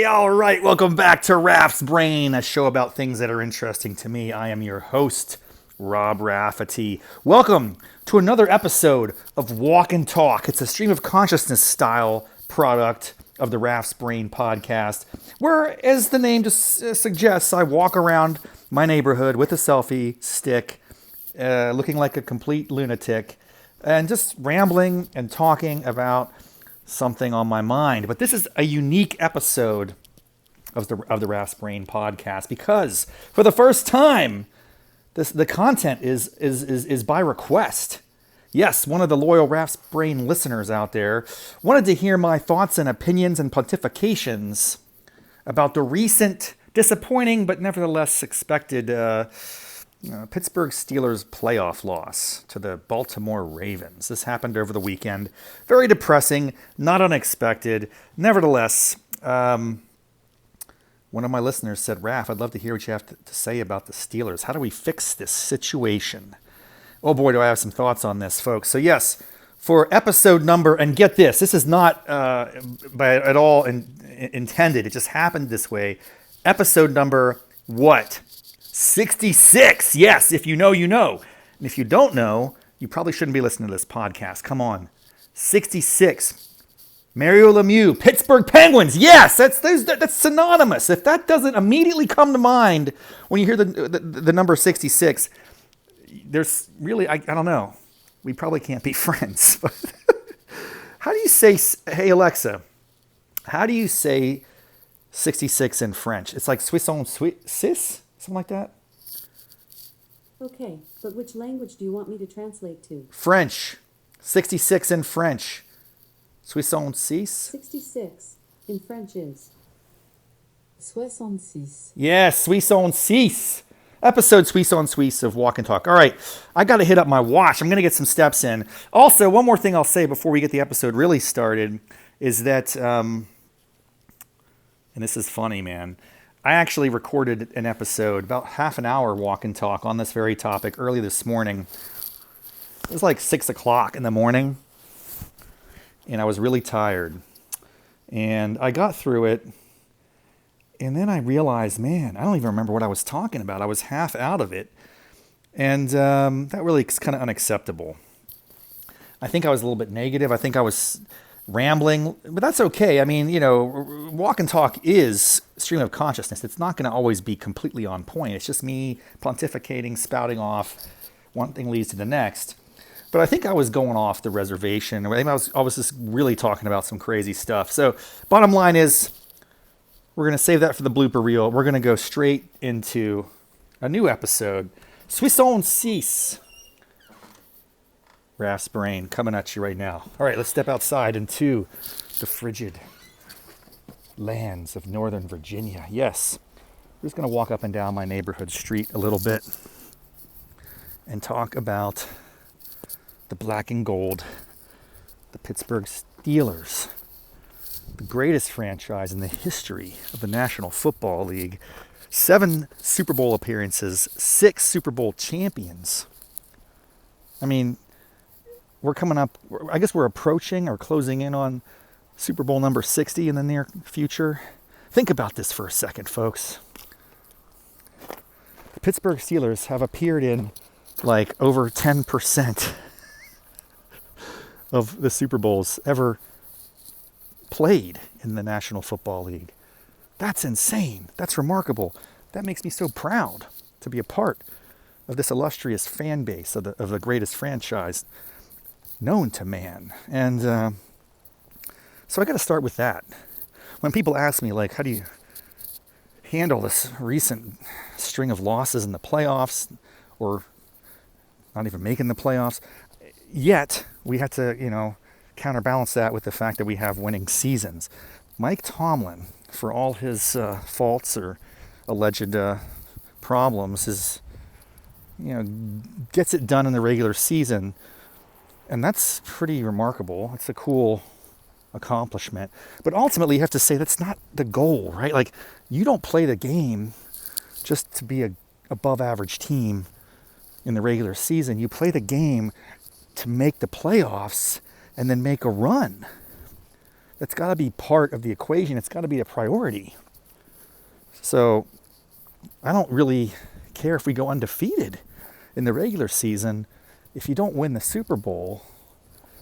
All right. Welcome back to Raff's Brain, a show about things that are interesting to me. I am your host, Rob Raffety. Welcome to another episode of Walk and Talk. It's a stream of consciousness style product of the Raff's Brain podcast, where, as the name just suggests, I walk around my neighborhood with a selfie stick, looking like a complete lunatic, and just rambling and talking about something on my mind. But this is a unique episode of the Raff's Brain podcast because for the first time, the content is by request. Yes, one of the loyal Raff's Brain listeners out there wanted to hear my thoughts and opinions and pontifications about the recent disappointing but nevertheless expected Pittsburgh Steelers playoff loss to the Baltimore Ravens. This happened over the weekend. Very depressing, not unexpected. Nevertheless, one of my listeners said, Raff, I'd love to hear what you have to say about the Steelers. How do we fix this situation? Oh boy, do I have some thoughts on this, folks. So yes, for episode number, and get this, this is not by at all intended. It just happened this way. Episode number what? 66. Yes, if you know, you know. And if you don't know, you probably shouldn't be listening to this podcast. Come on. 66. Mario Lemieux, Pittsburgh Penguins. Yes, that's synonymous. If that doesn't immediately come to mind when you hear the number 66, there's really, I don't know. We probably can't be friends. How do you say, hey Alexa, how do you say 66 in French? It's like six? Something like that? Okay, but which language do you want me to translate to? French. 66 in French. 66? 66 in French is 66. Yes, 66. Episode 66 of Walk and Talk. All right, I got to hit up my watch. I'm going to get some steps in. Also, one more thing I'll say before we get the episode really started is that, and this is funny, man, I actually recorded an episode, about half an hour walk and talk on this very topic early this morning. It was like 6 o'clock in the morning, and I was really tired. And I got through it, and then I realized, man, I don't even remember what I was talking about. I was half out of it, and that really is kind of unacceptable. I think I was a little bit negative. I think I was rambling, but that's okay. I mean, Walk and Talk is stream of consciousness. It's not going to always be completely on point. It's just me pontificating, spouting off. One thing leads to the next. But I think I was going off the reservation. I was just really talking about some crazy stuff. So bottom line is, we're going to save that for the blooper reel. We're going to go straight into a new episode. 66. Raff's Brain coming at you right now. All right, let's step outside into the frigid lands of Northern Virginia. Yes, we're just going to walk up and down my neighborhood street a little bit and talk about the black and gold, the Pittsburgh Steelers, the greatest franchise in the history of the National Football League. 7 Super Bowl appearances, 6 Super Bowl champions. I mean, we're coming up, I guess we're approaching or closing in on Super Bowl number 60 in the near future. Think about this for a second, folks. The Pittsburgh Steelers have appeared in like over 10% of the Super Bowls ever played in the National Football League. That's insane. That's remarkable. That makes me so proud to be a part of this illustrious fan base of the greatest franchise known to man. And so I got to start with that. When people ask me, like, how do you handle this recent string of losses in the playoffs or not even making the playoffs, yet we had to, counterbalance that with the fact that we have winning seasons. Mike Tomlin, for all his faults or alleged problems, gets it done in the regular season. And that's pretty remarkable. It's a cool accomplishment. But ultimately, you have to say that's not the goal, right? Like, you don't play the game just to be a above average team in the regular season. You play the game to make the playoffs and then make a run. That's got to be part of the equation. It's got to be a priority. So I don't really care if we go undefeated in the regular season. If you don't win the Super Bowl,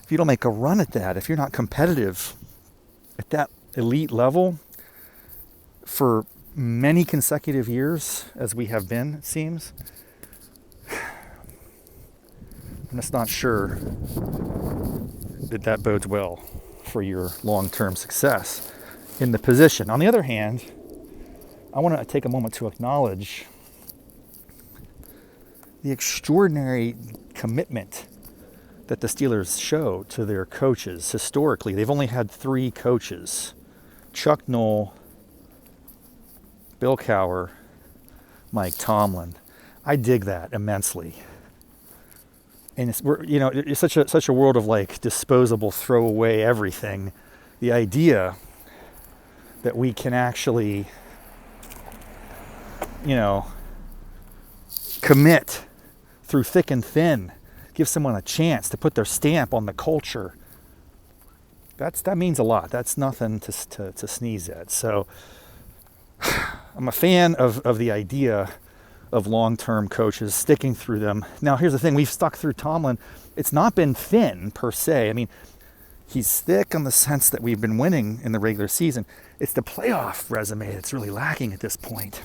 if you don't make a run at that, if you're not competitive at that elite level for many consecutive years, as we have been, it seems, I'm just not sure that that bodes well for your long-term success in the position. On the other hand, I want to take a moment to acknowledge the extraordinary commitment that the Steelers show to their coaches. Historically, they've only had 3 coaches: Chuck Noll, Bill Cowher, Mike Tomlin. I dig that immensely. And it's such a world of like disposable, throw away everything. The idea that we can actually, commit through thick and thin, give someone a chance to put their stamp on the culture. That means a lot. That's nothing to sneeze at. So I'm a fan of the idea of long-term coaches sticking through them. Now, here's the thing. We've stuck through Tomlin. It's not been thin, per se. I mean, he's thick in the sense that we've been winning in the regular season. It's the playoff resume that's really lacking at this point.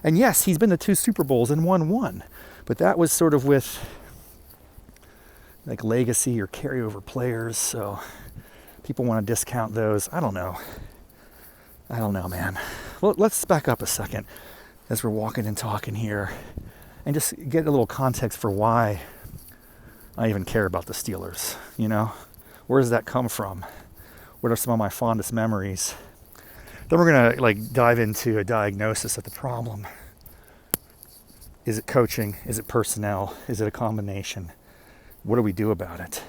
And yes, he's been to 2 Super Bowls and won 1. But that was sort of with like legacy or carryover players. So people want to discount those. I don't know, man. Well, let's back up a second as we're walking and talking here and just get a little context for why I even care about the Steelers. Where does that come from? What are some of my fondest memories? Then we're going to dive into a diagnosis of the problem. Is it coaching? Is it personnel? Is it a combination? What do we do about it?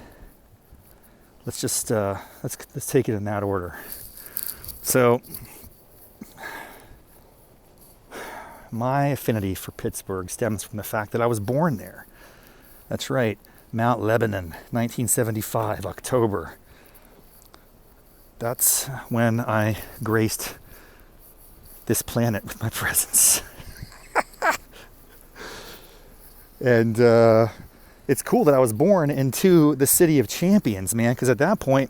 Let's just let's take it in that order. So my affinity for Pittsburgh stems from the fact that I was born there. That's right, Mount Lebanon, 1975, October. That's when I graced this planet with my presence. And it's cool that I was born into the city of champions, man, because at that point,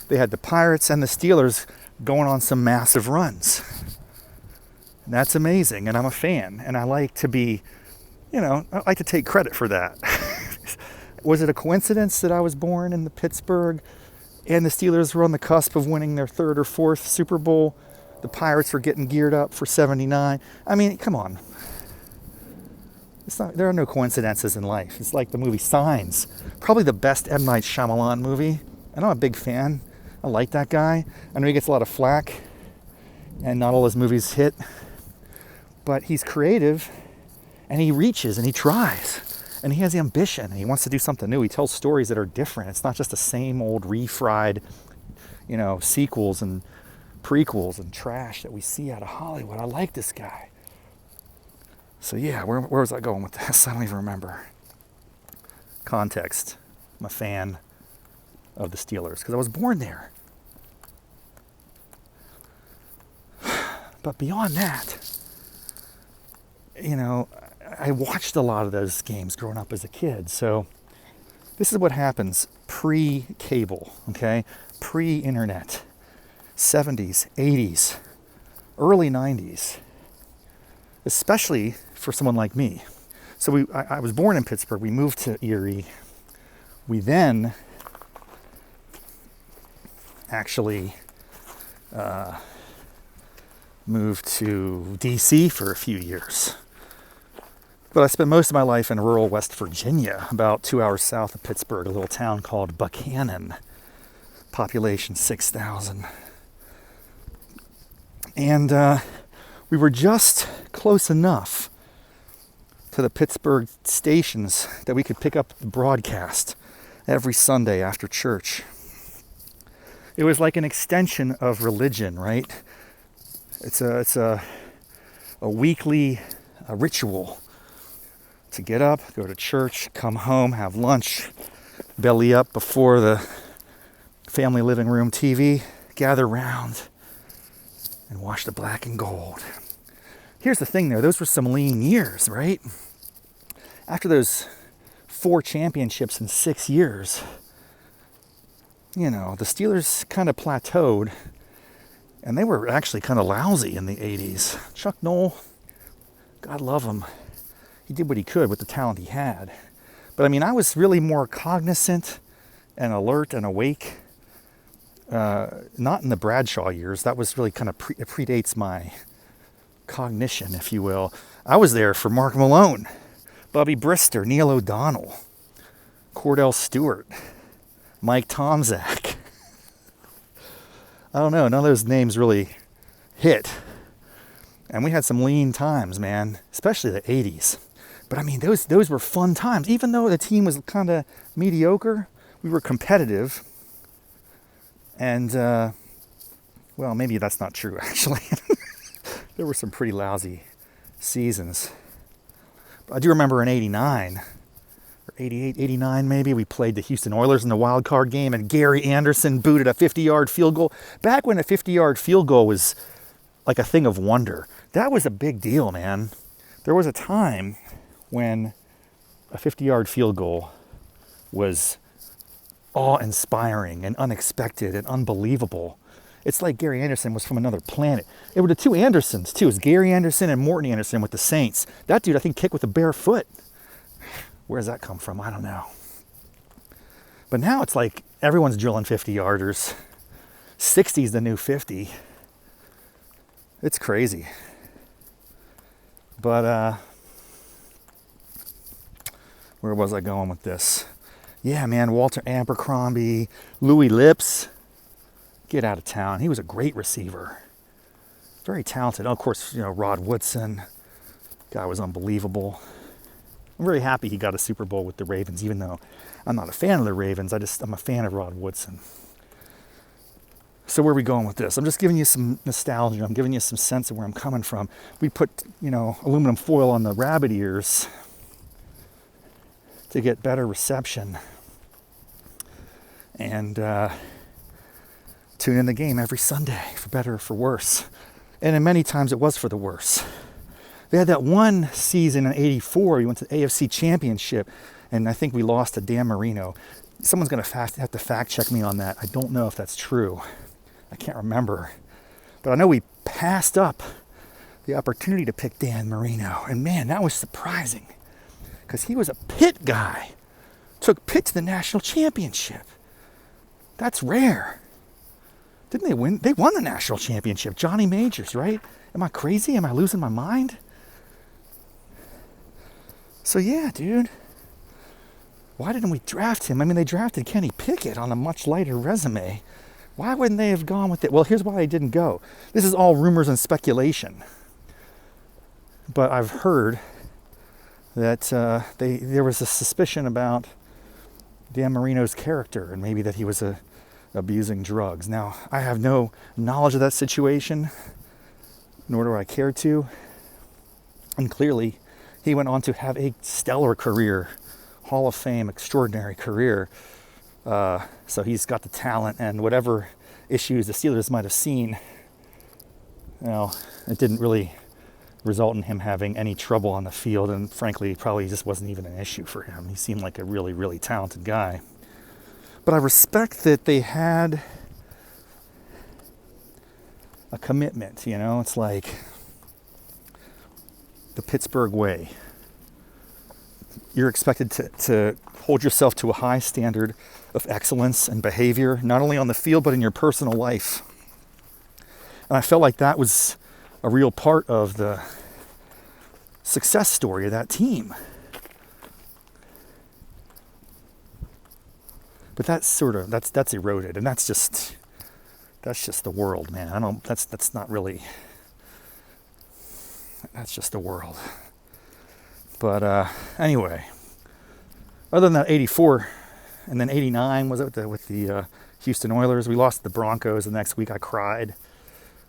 they had the Pirates and the Steelers going on some massive runs. And that's amazing, and I'm a fan, and I like to be, I like to take credit for that. Was it a coincidence that I was born in the Pittsburgh and the Steelers were on the cusp of winning their 3rd or 4th Super Bowl? The Pirates were getting geared up for 79. I mean, come on. There are no coincidences in life. It's like the movie Signs. Probably the best M. Night Shyamalan movie. And I'm a big fan. I like that guy. I know he gets a lot of flack, and not all his movies hit. But he's creative, and he reaches, and he tries. And he has the ambition, and he wants to do something new. He tells stories that are different. It's not just the same old refried, sequels and prequels and trash that we see out of Hollywood. I like this guy. So yeah, where was I going with this? I don't even remember. Context. I'm a fan of the Steelers because I was born there. But beyond that, I watched a lot of those games growing up as a kid. So this is what happens pre-cable, okay? Pre-internet. 70s, 80s, early 90s. Especially for someone like me. So I was born in Pittsburgh. We moved to Erie. We then actually moved to D.C. for a few years. But I spent most of my life in rural West Virginia, about 2 hours south of Pittsburgh, a little town called Buchanan, population 6,000. And we were just close enough to the Pittsburgh stations that we could pick up the broadcast every Sunday after church. It was like an extension of religion, right? It's a weekly ritual to get up, go to church, come home, have lunch, belly up before the family living room TV, gather round and watch the black and gold. Here's the thing, though. Those were some lean years, right? After those 4 championships in 6 years, you know, the Steelers kind of plateaued, and they were actually kind of lousy in the 80s. Chuck Noll, God love him, he did what he could with the talent he had. But I mean, I was really more cognizant and alert and awake. Not in the Bradshaw years. That was really kind of it predates my cognition, if you will. I was there for Mark Malone, Bubby Brister, Neil O'Donnell, Cordell Stewart, Mike Tomczak. I don't know, none of those names really hit. And we had some lean times, man, especially the 80s. But I mean, those were fun times. Even though the team was kind of mediocre, we were competitive. And, well, maybe that's not true, actually. There were some pretty lousy seasons. But I do remember in 89, or 88, 89 maybe, we played the Houston Oilers in the wild card game, and Gary Anderson booted a 50-yard field goal. Back when a 50-yard field goal was like a thing of wonder. That was a big deal, man. There was a time when a 50-yard field goal was awe-inspiring and unexpected and unbelievable. It's like Gary Anderson was from another planet. It were the 2 Andersons, too. It was Gary Anderson and Morton Anderson with the Saints. That dude, I think, kicked with a bare foot. Where does that come from? I don't know. But now it's like everyone's drilling 50-yarders. 60's the new 50. It's crazy. But, where was I going with this? Yeah, man, Walter Abercrombie, Louis Lips. Get out of town. He was a great receiver. Very talented. Oh, of course, you know, Rod Woodson. Guy was unbelievable. I'm very happy he got a Super Bowl with the Ravens, even though I'm not a fan of the Ravens. I'm a fan of Rod Woodson. So where are we going with this? I'm just giving you some nostalgia. I'm giving you some sense of where I'm coming from. We put, you know, aluminum foil on the rabbit ears to get better reception. And tune in the game every Sunday, for better or for worse. And in many times it was for the worse. They had that one season in 84, we went to the AFC Championship, and I think we lost to Dan Marino. Someone's going to have to fact check me on that. I don't know if that's true. I can't remember. But I know we passed up the opportunity to pick Dan Marino. And man, that was surprising. Because he was a Pitt guy. Took Pitt to the national championship. That's rare. Didn't they win? They won the national championship. Johnny Majors, right? Am I crazy? Am I losing my mind? So yeah, dude. Why didn't we draft him? I mean, they drafted Kenny Pickett on a much lighter resume. Why wouldn't they have gone with it? Well, here's why they didn't go. This is all rumors and speculation. But I've heard that there was a suspicion about Dan Marino's character, and maybe that he was abusing drugs. Now, I have no knowledge of that situation, nor do I care to. And clearly, he went on to have a stellar career, Hall of Fame, extraordinary career. So he's got the talent, and whatever issues the Steelers might have seen, you know, it didn't really result in him having any trouble on the field, and frankly, probably just wasn't even an issue for him. He seemed like a really, really talented guy. But I respect that they had a commitment, you know? It's like the Pittsburgh way. You're expected to hold yourself to a high standard of excellence and behavior, not only on the field, but in your personal life. And I felt like that was a real part of the success story of that team. But that's eroded, and that's just the world, man. That's not really, that's just the world. But anyway, other than that 84, and then 89 was it with the Houston Oilers. We lost the Broncos the next week. I cried.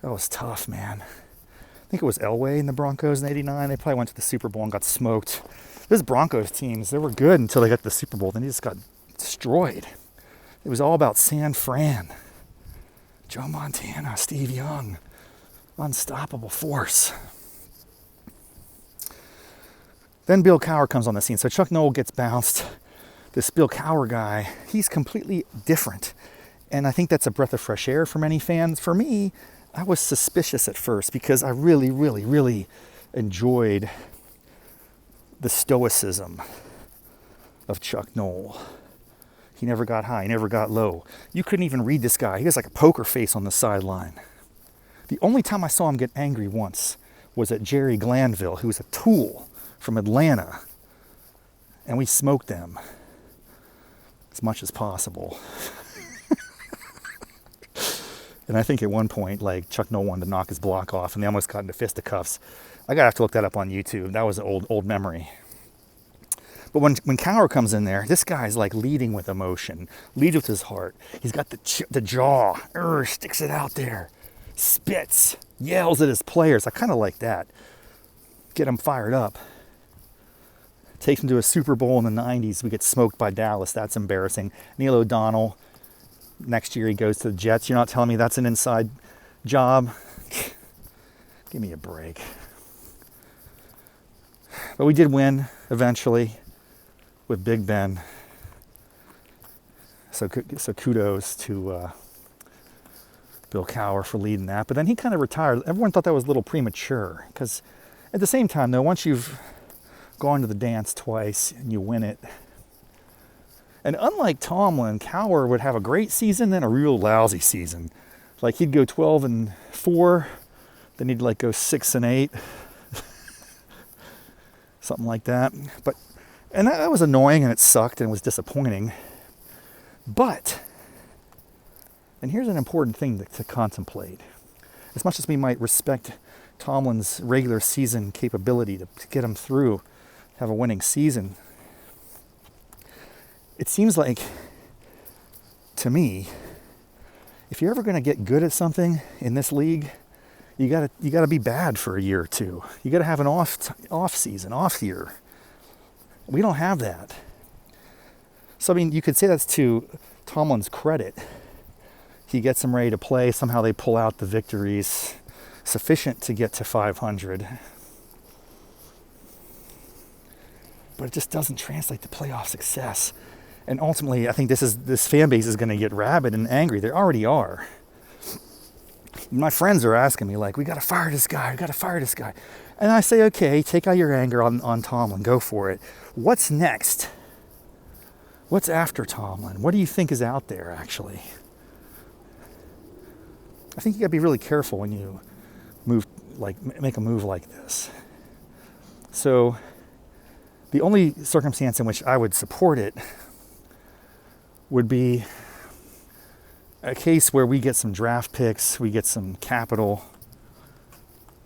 That was tough, man. I think it was Elway and the Broncos in 89. They probably went to the Super Bowl and got smoked. Those Broncos teams, they were good until they got to the Super Bowl. Then they just got destroyed. It was all about San Fran. Joe Montana, Steve Young, unstoppable force. Then Bill Cowher comes on the scene. So Chuck Noll gets bounced. This Bill Cowher guy, he's completely different. And I think that's a breath of fresh air for many fans. For me, I was suspicious at first because I really, really, really enjoyed the stoicism of Chuck Noll. He never got high, he never got low. You couldn't even read this guy. He was like a poker face on the sideline. The only time I saw him get angry once was at Jerry Glanville, who was a tool from Atlanta. And we smoked them as much as possible. And I think at one point, like, Chuck Noll wanted to knock his block off, and they almost got into fisticuffs. I gotta have to look that up on YouTube. That was an old memory. But when Cowher comes in there, this guy's like leading with emotion, leads with his heart. He's got the jaw, sticks it out there, spits, yells at his players. I kind of like that. Get him fired up. Takes him to a Super Bowl in the 90s. We get smoked by Dallas. That's embarrassing. Neil O'Donnell. Next year he goes to the Jets. You're not telling me that's an inside job? Give me a break. But we did win eventually with Big Ben. So kudos to Bill Cowher for leading that. But then he kind of retired. Everyone thought that was a little premature. Because at the same time, though, once you've gone to the dance twice and you win it. And unlike Tomlin, Cowher would have a great season, then a real lousy season. Like he'd go 12-4, then he'd like go 6-8. Something like that. And that was annoying and it sucked and was disappointing. But, and here's an important thing to contemplate. As much as we might respect Tomlin's regular season capability to get him through, have a winning season, it seems like, to me, if you're ever going to get good at something in this league, you gotta be bad for a year or two. You gotta have an off season, off year. We don't have that. So I mean, you could say that's to Tomlin's credit. He gets them ready to play. Somehow they pull out the victories sufficient to get to 500. But it just doesn't translate to playoff success. And ultimately, I think this fan base is going to get rabid and angry. They already are. My friends are asking me, like, we got to fire this guy. And I say, okay, take out your anger on Tomlin. Go for it. What's next? What's after Tomlin? What do you think is out there, actually? I think you got to be really careful when you make a move like this. So the only circumstance in which I would support it would be a case where we get some draft picks, we get some capital,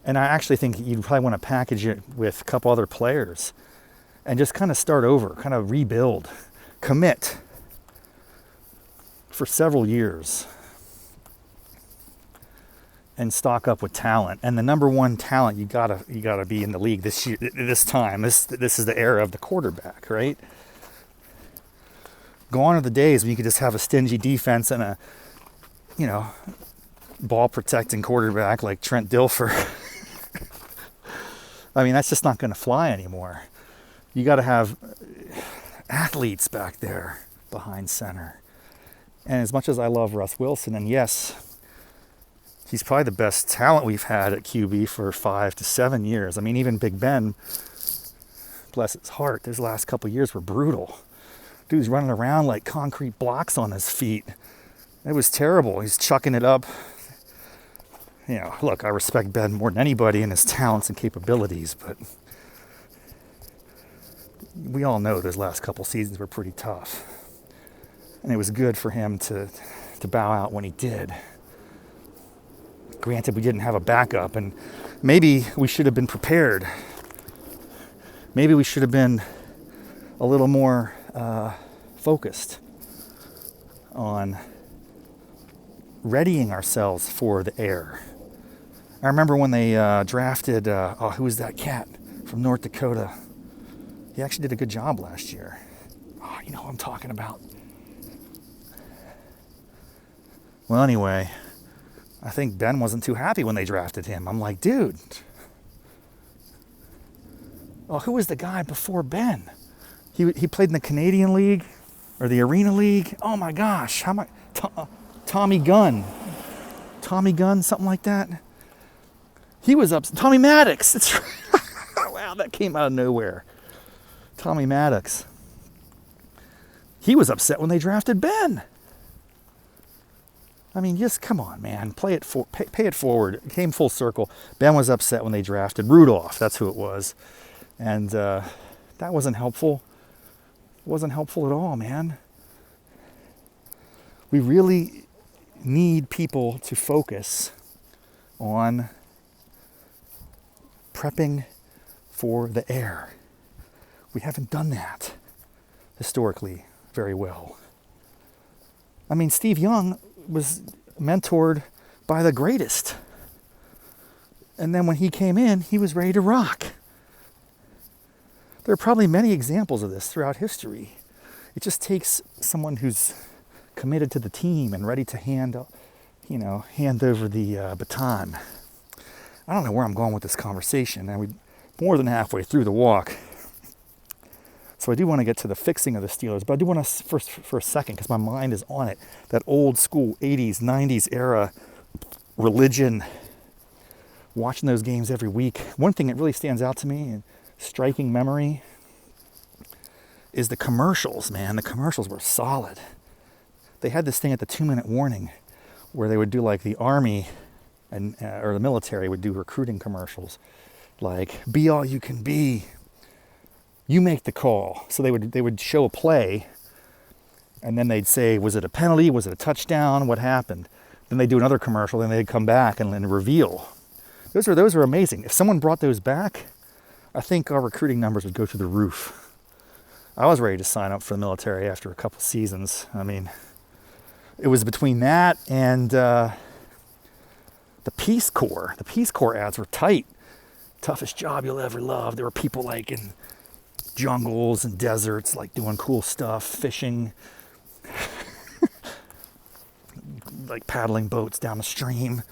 and I actually think you'd probably want to package it with a couple other players and just kind of start over, kind of rebuild, commit for several years and stock up with talent. And the number one talent you gotta be in the league this year, this time. This is the era of the quarterback, right? Gone are the days when you could just have a stingy defense and a, ball protecting quarterback like Trent Dilfer. I mean, that's just not going to fly anymore. You got to have athletes back there behind center. And as much as I love Russ Wilson, and yes, he's probably the best talent we've had at QB for 5 to 7 years. I mean, even Big Ben, bless his heart, those last couple of years were brutal. Dude's running around like concrete blocks on his feet. It was terrible. He's chucking it up. Look, I respect Ben more than anybody and his talents and capabilities, but we all know those last couple seasons were pretty tough. And it was good for him to bow out when he did. Granted, we didn't have a backup, and maybe we should have been prepared. Maybe we should have been a little more focused on readying ourselves for the air. I remember when they drafted, who was that cat from North Dakota? He actually did a good job last year. Oh, you know who I'm talking about. Well, anyway, I think Ben wasn't too happy when they drafted him. I'm like, dude. Oh, who was the guy before Ben? He played in the Canadian League or the Arena League. Oh my gosh, how am I? Tommy Gunn, something like that. He was up. Tommy Maddox. It's wow, that came out of nowhere. Tommy Maddox. He was upset when they drafted Ben. I mean, just come on, man. Pay it forward. It came full circle. Ben was upset when they drafted Rudolph. That's who it was. And that wasn't helpful. It wasn't helpful at all, man. We really need people to focus on prepping for the air. We haven't done that historically very well. I mean, Steve Young was mentored by the greatest. And then when he came in, he was ready to rock. There are probably many examples of this throughout history. It just takes someone who's committed to the team and ready to hand over the baton. I don't know where I'm going with this conversation, and we're more than halfway through the walk. So I do want to get to the fixing of the Steelers, but I do want to first for a second, because my mind is on it, that old school 80s, 90s era religion, watching those games every week. One thing that really stands out to me, and striking memory, is the commercials, man. The commercials were solid. They had this thing at the 2-minute warning where they would do like the army and or the military would do recruiting commercials, like "Be all you can be. You make the call." So they would show a play, and then they'd say, was it a penalty? Was it a touchdown? What happened? Then they'd do another commercial, then they'd come back and reveal. Those are amazing. If someone brought those back, I think our recruiting numbers would go through the roof. I was ready to sign up for the military after a couple seasons. I mean, it was between that and the Peace Corps. The Peace Corps ads were tight. Toughest job you'll ever love. There were people like in jungles and deserts, like doing cool stuff, fishing, like paddling boats down the stream,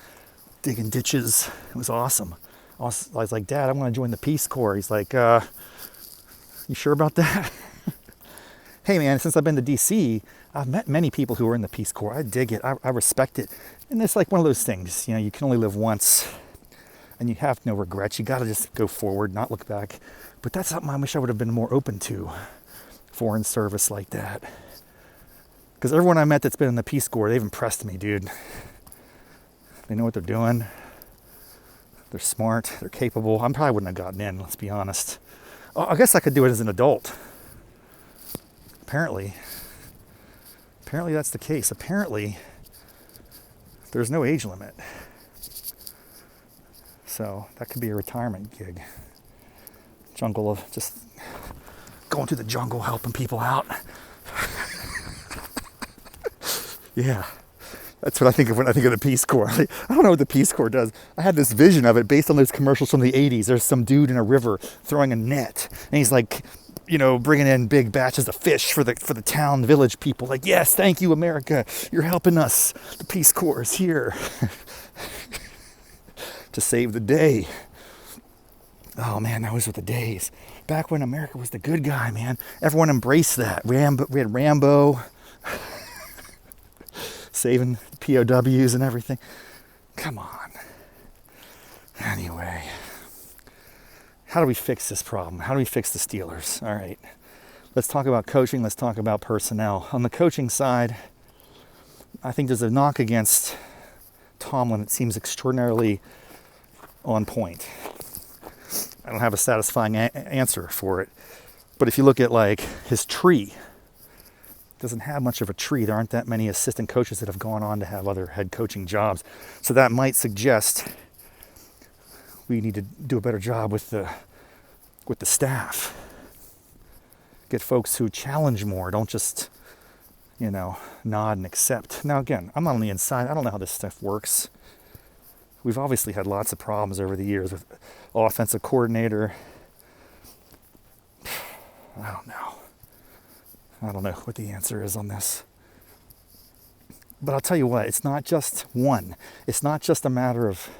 digging ditches. It was awesome. I was like, Dad, I want to join the Peace Corps. He's like, you sure about that? Hey man, since I've been to DC, I've met many people who are in the Peace Corps. I dig it. I respect it. And it's like one of those things, you can only live once and you have no regrets. You got to just go forward, not look back. But that's something I wish I would have been more open to, foreign service like that. Because everyone I met that's been in the Peace Corps, they've impressed me, dude. They know what they're doing. They're smart. They're capable. I probably wouldn't have gotten in, let's be honest. I guess I could do it as an adult. Apparently that's the case. Apparently, there's no age limit. So that could be a retirement gig. Jungle of just going through the jungle, helping people out. Yeah. That's what I think of when I think of the Peace Corps. I don't know what the Peace Corps does. I had this vision of it based on those commercials from the 80s. There's some dude in a river throwing a net, and he's like, bringing in big batches of fish for the town, village people. Like, yes, thank you, America. You're helping us. The Peace Corps is here to save the day. Oh man, those were the days. Back when America was the good guy, man. Everyone embraced that. We had Rambo. Saving POWs and everything. Come on. Anyway, how do we fix this problem? How do we fix the Steelers? All right, let's talk about coaching. Let's talk about personnel. On the coaching side, I think there's a knock against Tomlin. It seems extraordinarily on point. I don't have a satisfying answer for it. But if you look at like his tree, doesn't have much of a tree. There aren't that many assistant coaches that have gone on to have other head coaching jobs. So that might suggest we need to do a better job with the staff. Get folks who challenge more, don't just, nod and accept. Now again, I'm on the inside. I don't know how this stuff works. We've obviously had lots of problems over the years with offensive coordinator. I don't know what the answer is on this. But I'll tell you what, it's not just one. It's not just a matter of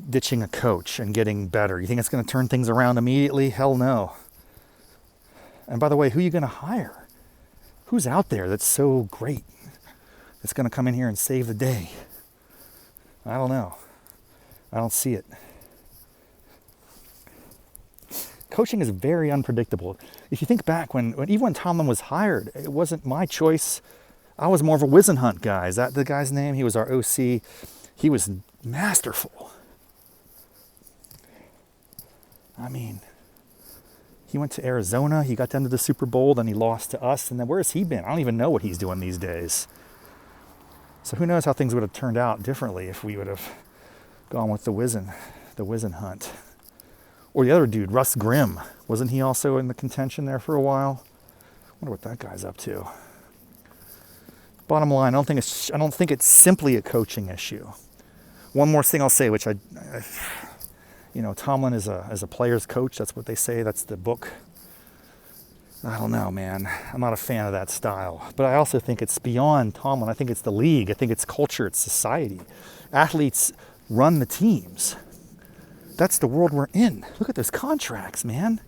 ditching a coach and getting better. You think it's going to turn things around immediately? Hell no. And by the way, who are you going to hire? Who's out there that's so great that's going to come in here and save the day? I don't know. I don't see it. Coaching is very unpredictable. If you think back even when Tomlin was hired, it wasn't my choice. I was more of a Wisenhunt guy. Is that the guy's name? He was our OC. He was masterful. I mean, he went to Arizona. He got them to the Super Bowl. Then he lost to us. And then where has he been? I don't even know what he's doing these days. So who knows how things would have turned out differently if we would have gone with the Wisenhunt. Or the other dude, Russ Grimm. Wasn't he also in the contention there for a while? I wonder what that guy's up to. Bottom line, I don't think it's simply a coaching issue. One more thing I'll say, which Tomlin is a player's coach. That's what they say. That's the book. I don't know, man. I'm not a fan of that style. But I also think it's beyond Tomlin. I think it's the league. I think it's culture. It's society. Athletes run the teams. That's the world we're in. Look at those contracts, man.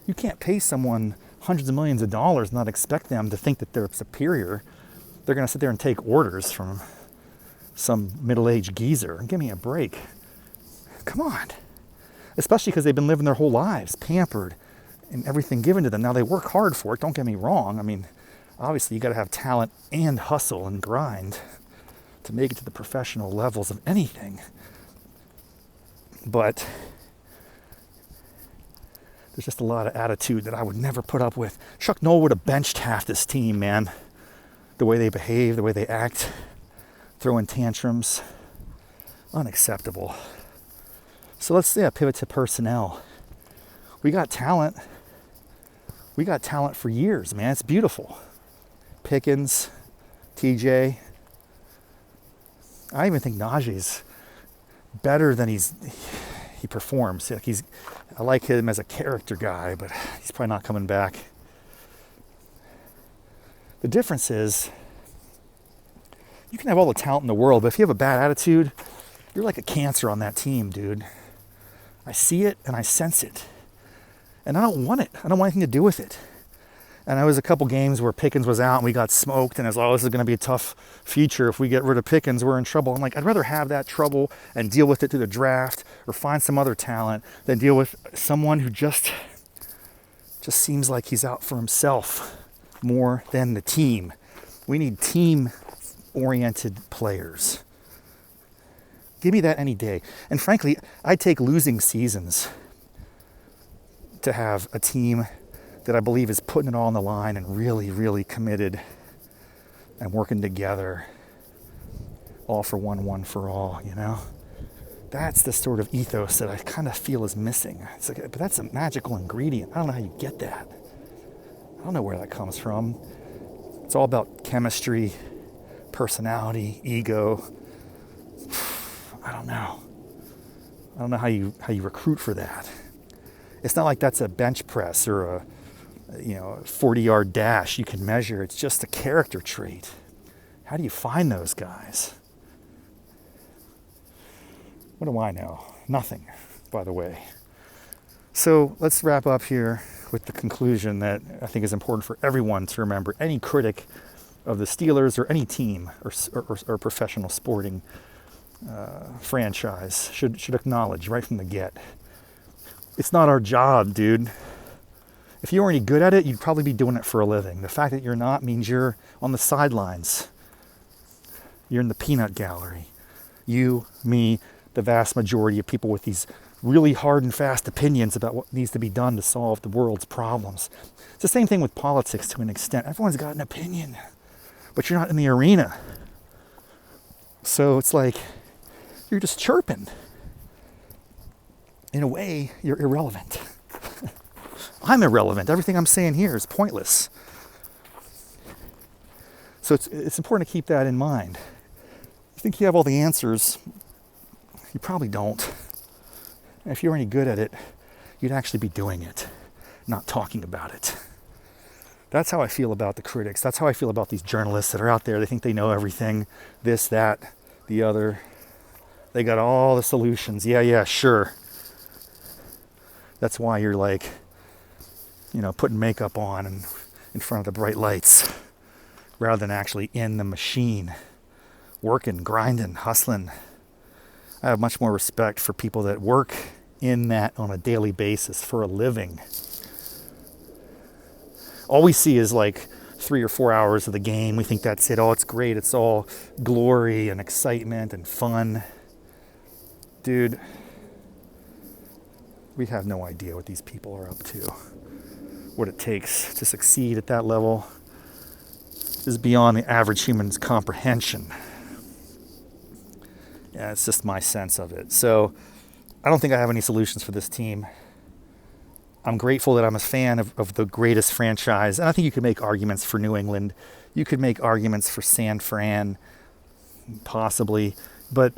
You can't pay someone hundreds of millions of dollars and not expect them to think that they're superior. They're going to sit there and take orders from some middle-aged geezer. Give me a break. Come on. Especially because they've been living their whole lives pampered and everything given to them. Now, they work hard for it. Don't get me wrong. I mean, obviously, you got to have talent and hustle and grind to make it to the professional levels of anything. But there's just a lot of attitude that I would never put up with. Chuck Noll would have benched half this team, man. The way they behave, the way they act, throwing tantrums. Unacceptable. So let's pivot to personnel. We got talent. We got talent for years, man. It's beautiful. Pickens, TJ. I even think Najee's better than he performs. I like him as a character guy, but he's probably not coming back. The difference is, you can have all the talent in the world, but if you have a bad attitude, you're like a cancer on that team, dude. I see it and I sense it. And I don't want it. I don't want anything to do with it. And there was a couple games where Pickens was out and we got smoked, and I was like, oh, this is going to be a tough future. If we get rid of Pickens, we're in trouble. I'm like, I'd rather have that trouble and deal with it through the draft or find some other talent than deal with someone who just seems like he's out for himself more than the team. We need team-oriented players. Give me that any day. And frankly, I'd take losing seasons to have a team that I believe is putting it all on the line and really, really committed and working together, all for one for all, you know? That's the sort of ethos that I kind of feel is missing. It's like, but that's a magical ingredient. I don't know how you get that. I don't know where that comes from. It's all about chemistry, personality, ego. I don't know. I don't know how you recruit for that. It's not like that's a bench press or a 40-yard dash you can measure. It's just a character trait. How do you find those guys? What do I know? Nothing, by the way. So let's wrap up here with the conclusion that I think is important for everyone to remember. Any critic of the Steelers or any team or professional sporting franchise should acknowledge right from the get. It's not our job, dude. If you were any good at it, you'd probably be doing it for a living. The fact that you're not means you're on the sidelines. You're in the peanut gallery. You, me, the vast majority of people with these really hard and fast opinions about what needs to be done to solve the world's problems. It's the same thing with politics to an extent. Everyone's got an opinion, but you're not in the arena. So it's like you're just chirping. In a way, you're irrelevant. I'm irrelevant. Everything I'm saying here is pointless. So it's important to keep that in mind. You think you have all the answers, you probably don't. And if you're any good at it, you'd actually be doing it, not talking about it. That's how I feel about the critics. That's how I feel about these journalists that are out there. They think they know everything, this, that, the other. They got all the solutions. Yeah, sure. That's why you're like, putting makeup on and in front of the bright lights rather than actually in the machine, working, grinding, hustling. I have much more respect for people that work in that on a daily basis for a living. All we see is like 3 or 4 hours of the game. We think that's it. Oh, it's great. It's all glory and excitement and fun. Dude, we have no idea what these people are up to. What it takes to succeed at that level is beyond the average human's comprehension. Yeah, it's just my sense of it. So I don't think I have any solutions for this team. I'm grateful that I'm a fan of the greatest franchise. And I think you could make arguments for New England. You could make arguments for San Fran, possibly. But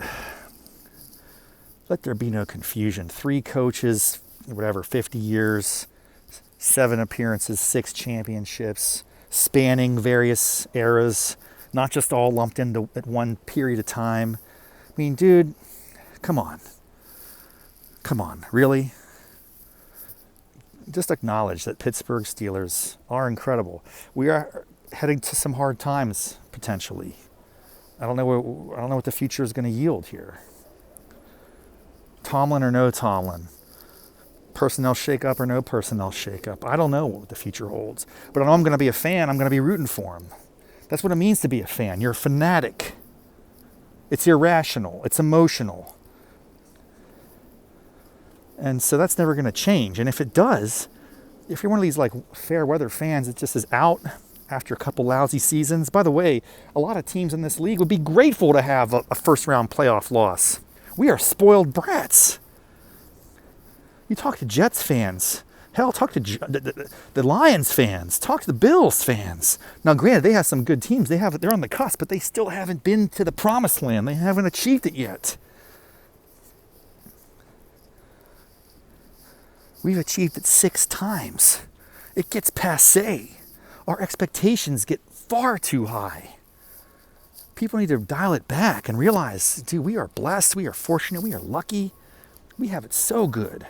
let there be no confusion. 3 coaches, 50 years, 7 appearances, 6 championships, spanning various eras, not just all lumped into at one period of time. I mean, dude, come on. Come on, really? Just acknowledge that Pittsburgh Steelers are incredible. We are heading to some hard times, potentially. I don't know what the future is going to yield here. Tomlin or no Tomlin. Personnel shakeup or no personnel shakeup. I don't know what the future holds. But I know I'm going to be a fan. I'm going to be rooting for him. That's what it means to be a fan. You're a fanatic. It's irrational. It's emotional. And so that's never going to change. And if it does, if you're one of these like fair weather fans that just is out after a couple lousy seasons, by the way, a lot of teams in this league would be grateful to have a first round playoff loss. We are spoiled brats. You talk to Jets fans. Hell, talk to the Lions fans. Talk to the Bills fans. Now, granted, they have some good teams. They're on the cusp, but they still haven't been to the promised land. They haven't achieved it yet. We've achieved it 6 times. It gets passé. Our expectations get far too high. People need to dial it back and realize, dude, we are blessed, we are fortunate, we are lucky. We have it so good.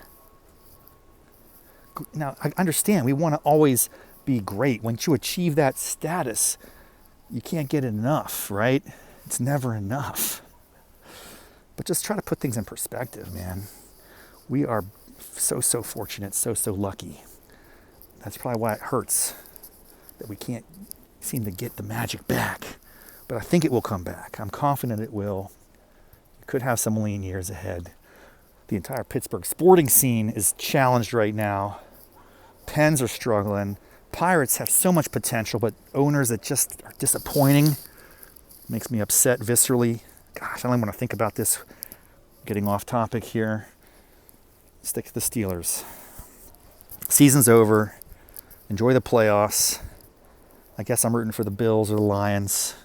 Now, I understand we want to always be great. Once you achieve that status, you can't get enough, right? It's never enough. But just try to put things in perspective, man. We are so fortunate, so lucky. That's probably why it hurts that we can't seem to get the magic back. But I think it will come back. I'm confident it will. You could have some lean years ahead. The entire Pittsburgh sporting scene is challenged right now. Pens are struggling. Pirates have so much potential, but owners that just are disappointing. Makes me upset viscerally. Gosh, I don't even want to think about this. Getting off topic here. Stick to the Steelers. Season's over. Enjoy the playoffs. I guess I'm rooting for the Bills or the Lions.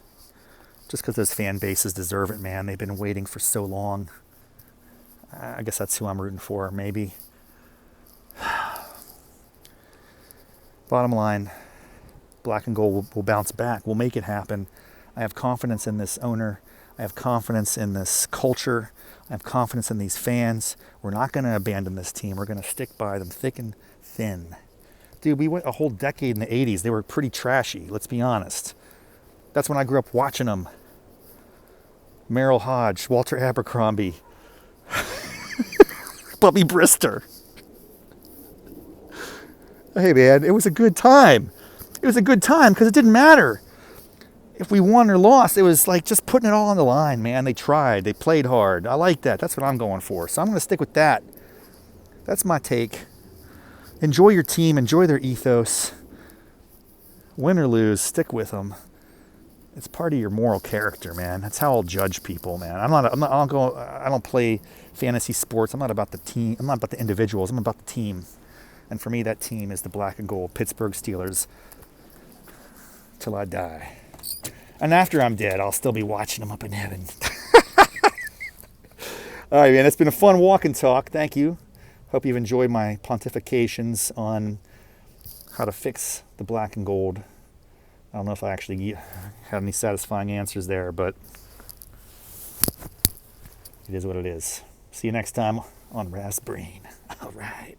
Just because those fan bases deserve it, man. They've been waiting for so long. I guess that's who I'm rooting for, maybe. Bottom line, black and gold will bounce back. We'll make it happen. I have confidence in this owner. I have confidence in this culture. I have confidence in these fans. We're not going to abandon this team. We're going to stick by them thick and thin. Dude, we went a whole decade in the 80s. They were pretty trashy, let's be honest. That's when I grew up watching them. Merrill Hodge, Walter Abercrombie, Bubby Brister. Hey, man, it was a good time. It was a good time because it didn't matter if we won or lost. It was like just putting it all on the line, man. They tried. They played hard. I like that. That's what I'm going for. So I'm going to stick with that. That's my take. Enjoy your team. Enjoy their ethos. Win or lose, stick with them. It's part of your moral character, man. That's how I'll judge people, man. I don't play fantasy sports. I'm not about the team. I'm not about the individuals. I'm about the team. And for me, that team is the black and gold Pittsburgh Steelers till I die. And after I'm dead, I'll still be watching them up in heaven. All right, man. It's been a fun walk and talk. Thank you. Hope you've enjoyed my pontifications on how to fix the black and gold. I don't know if I actually had any satisfying answers there, but it is what it is. See you next time on Raff's Brain. All right.